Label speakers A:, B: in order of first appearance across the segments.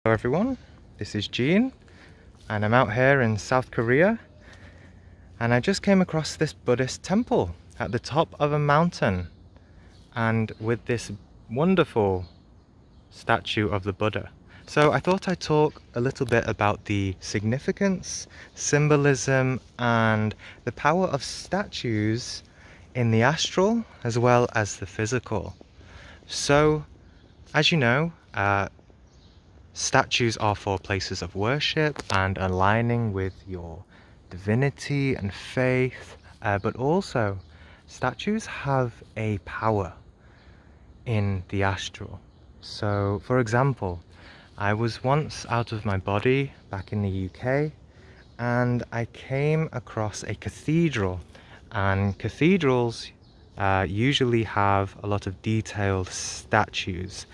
A: Hello everyone, this is Jean and I'm out here in South Korea, and I just came across this Buddhist temple at the top of a mountain, and with this wonderful statue of the Buddha. So I thought I'd talk a little bit about the significance, symbolism and the power of statues in the astral as well as the physical. So as you know, statues are for places of worship and aligning with your divinity and faith, but also statues have a power in the astral. So for example, I was once out of my body back in the UK and I came across a cathedral, and cathedrals usually have a lot of detailed statues.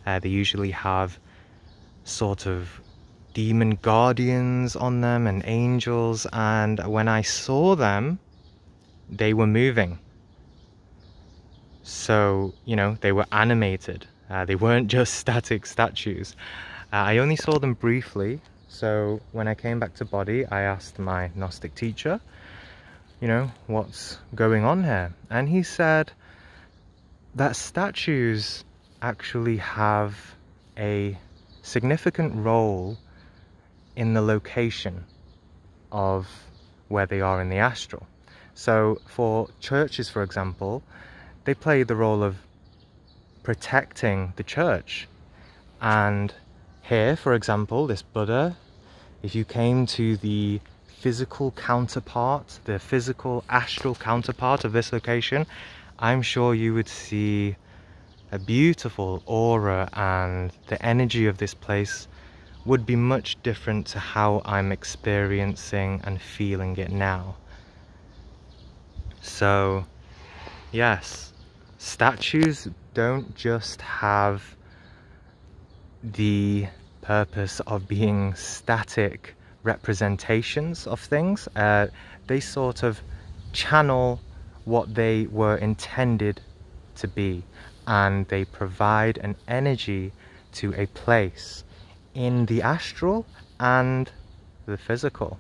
A: They usually have sort of demon guardians on them and angels, and when I saw them, they were moving. So, you know, they were animated. They weren't just static statues. I only saw them briefly, so when I came back to body, I asked my Gnostic teacher, you know, what's going on here? And he said that statues actually have a significant role in the location of where they are in the astral. So for churches, for example, they play the role of protecting the church. And here, for example, this Buddha, if you came to the physical counterpart, the physical astral counterpart of this location, I'm sure you would see a beautiful aura, and the energy of this place would be much different to how I'm experiencing and feeling it now. So yes, statues don't just have the purpose of being static representations of things. They sort of channel what they were intended to be, and they provide an energy to a place in the astral and the physical.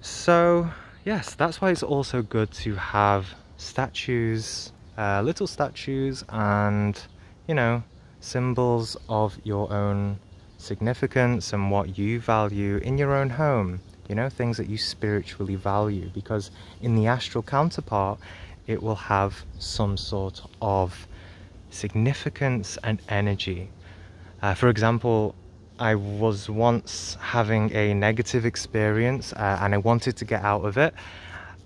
A: So yes, that's why it's also good to have statues, little statues, and, you know, symbols of your own significance and what you value in your own home, you know, things that you spiritually value, because in the astral counterpart it will have some sort of significance and energy. For example, I was once having a negative experience and I wanted to get out of it,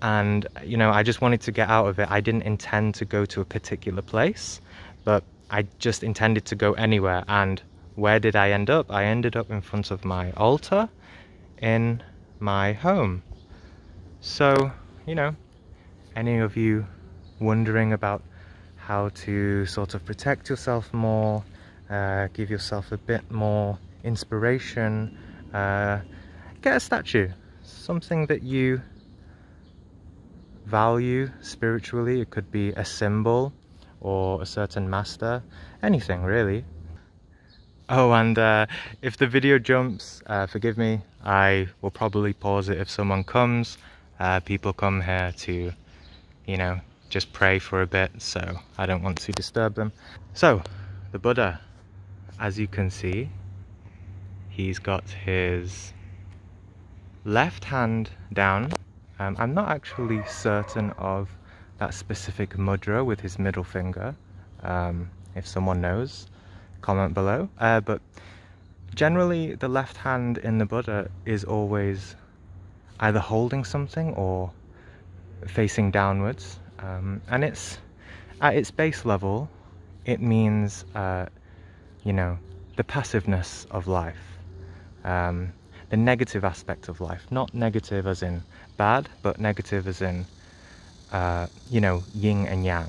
A: and, you know, I just wanted to get out of it. I didn't intend to go to a particular place, but I just intended to go anywhere. And where did I end up? I ended up in front of my altar in my home. So, you know, any of you wondering about how to sort of protect yourself more, give yourself a bit more inspiration, get a statue, something that you value spiritually. It could be a symbol or a certain master, anything really. Oh, and if the video jumps, forgive me. I will probably pause it if someone comes. People come here to, you know, just pray for a bit, so I don't want to disturb them. So the Buddha, as you can see, he's got his left hand down. I'm not actually certain of that specific mudra with his middle finger. If someone knows, comment below. But generally the left hand in the Buddha is always either holding something or facing downwards. And it's at its base level, it means you know, the passiveness of life, the negative aspect of life. Not negative as in bad, but negative as in you know, yin and yang,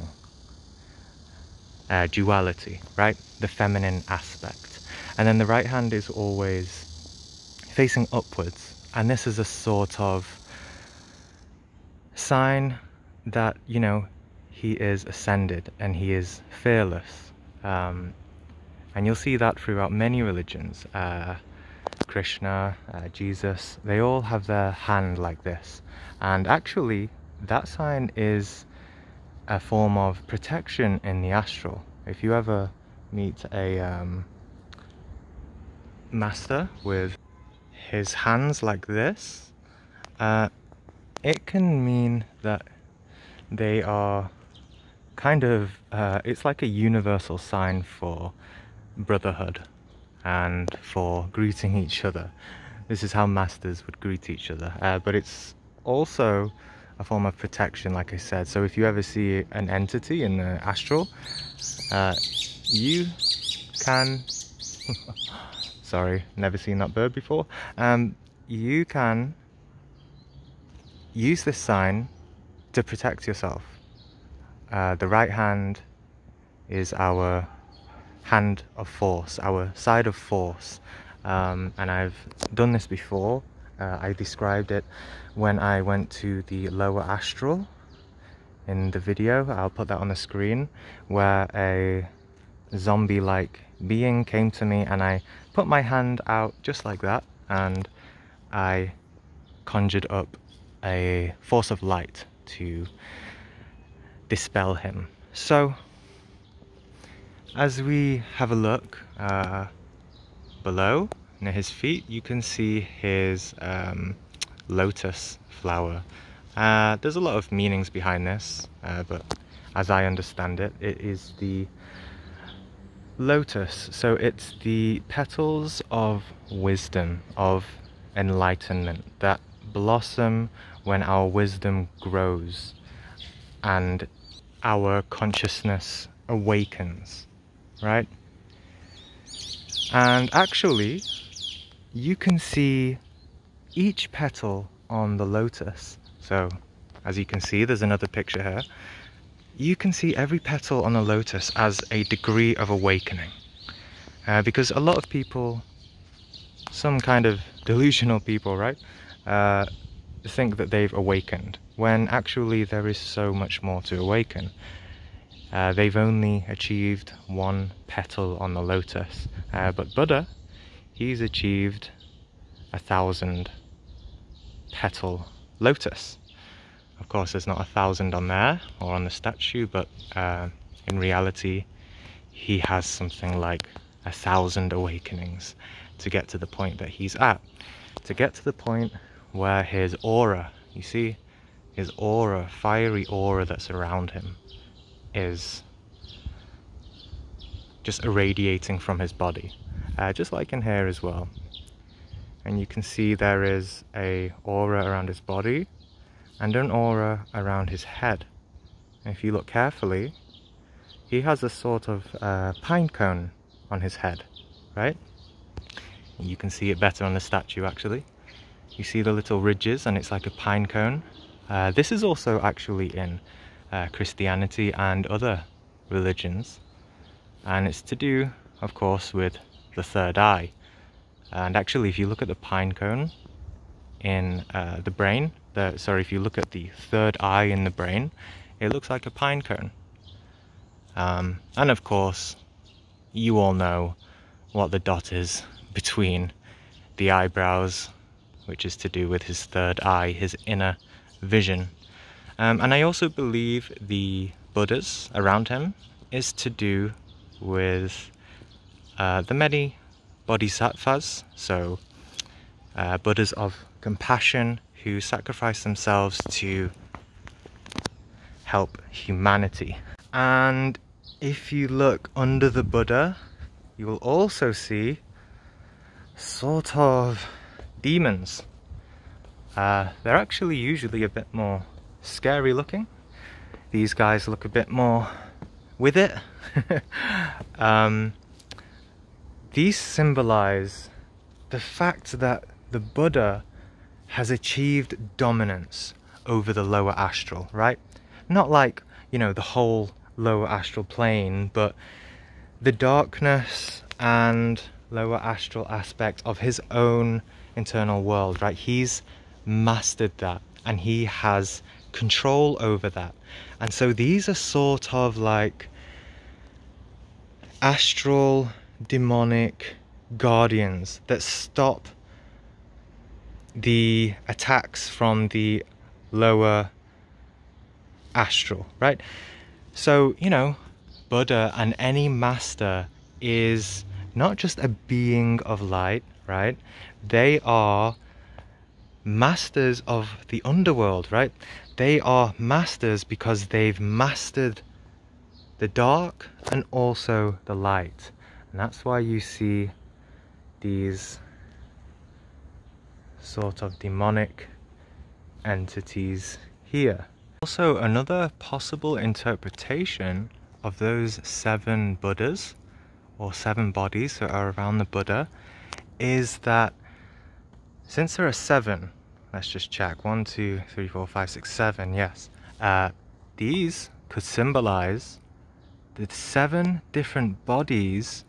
A: duality, right? The feminine aspect. And then the right hand is always facing upwards, and this is a sort of sign that, you know, he is ascended and he is fearless. And And you'll see that throughout many religions. Krishna, Jesus, they all have their hand like this. And actually, that sign is a form of protection in the astral. If you ever meet a master with his hands like this, it can mean that they are kind of, it's like a universal sign for brotherhood and for greeting each other. This is how masters would greet each other, but it's also a form of protection, like I said. So if you ever see an entity in the astral, you can sorry, never seen that bird before. You can use this sign to protect yourself. The right hand is our hand of force, our side of force, and I've done this before. I described it when I went to the lower astral in the video. I'll put that on the screen, where a zombie-like being came to me and I put my hand out just like that, and I conjured up a force of light to dispel him. So as we have a look below near his feet, you can see his lotus flower. There's a lot of meanings behind this, but as I understand it, it is the lotus. So it's the petals of wisdom, of enlightenment, that blossom when our wisdom grows and our consciousness awakens, right? And actually, you can see each petal on the lotus. So as you can see, there's another picture here. You can see every petal on the lotus as a degree of awakening. Because a lot of people, some kind of delusional people, right, think that they've awakened, when actually there is so much more to awaken. They've only achieved one petal on the lotus, but Buddha, he's achieved 1,000 petal lotus. Of course, there's not 1,000 on there or on the statue, but in reality, he has something like 1,000 awakenings to get to the point that he's at. To get to the point where his aura, you see, his aura, fiery aura that's around him, is just irradiating from his body, just like in here as well. And you can see there is a aura around his body and an aura around his head. And if you look carefully, he has a sort of pine cone on his head, right? You can see it better on the statue actually. You see the little ridges and it's like a pine cone. This is also actually in Christianity and other religions, and it's to do, of course, with the third eye. And actually, if you look at the pine cone in the brain, if you look at the third eye in the brain, it looks like a pine cone. And of course, you all know what the dot is between the eyebrows, which is to do with his third eye, his inner vision. And I also believe the Buddhas around him is to do with the many Boddhisatvas, so Buddhas of compassion who sacrifice themselves to help humanity. And if you look under the Buddha, you will also see sort of demons. They're actually usually a bit more scary looking. These guys look a bit more with it. These symbolize the fact that the Buddha has achieved dominance over the lower astral, right? Not like, you know, the whole lower astral plane, but the darkness and lower astral aspect of his own internal world, right? He's mastered that and he has control over that. And so these are sort of like astral demonic guardians that stop the attacks from the lower astral, right? So, you know, Buddha and any master is not just a being of light, right? They are masters of the underworld, right? They are masters because they've mastered the dark and also the light. And that's why you see these sort of demonic entities here. Also, another possible interpretation of those 7 Buddhas or 7 bodies that are around the Buddha is that since there are 7, let's just check, 1, 2, 3, 4, 5, 6, 7, yes, these could symbolize the 7 different bodies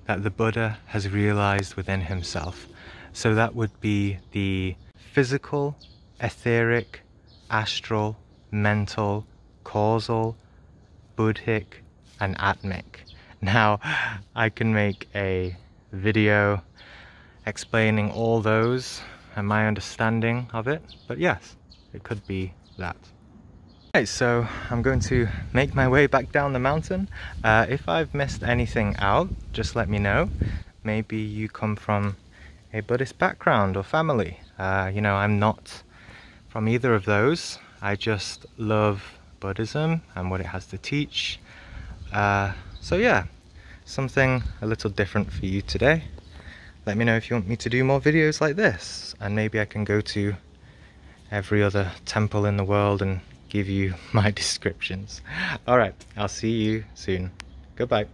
A: that the Buddha has realized within himself. So that would be the physical, etheric, astral, mental, causal, Buddhic, and Atmic. Now, I can make a video explaining all those and my understanding of it, but yes, it could be that. Okay, so I'm going to make my way back down the mountain. If I've missed anything out, just let me know. Maybe you come from a Buddhist background or family. You know, I'm not from either of those. I just love Buddhism and what it has to teach. So yeah, something a little different for you today. Let me know if you want me to do more videos like this, and maybe I can go to every other temple in the world and give you my descriptions. Alright, I'll see you soon. Goodbye.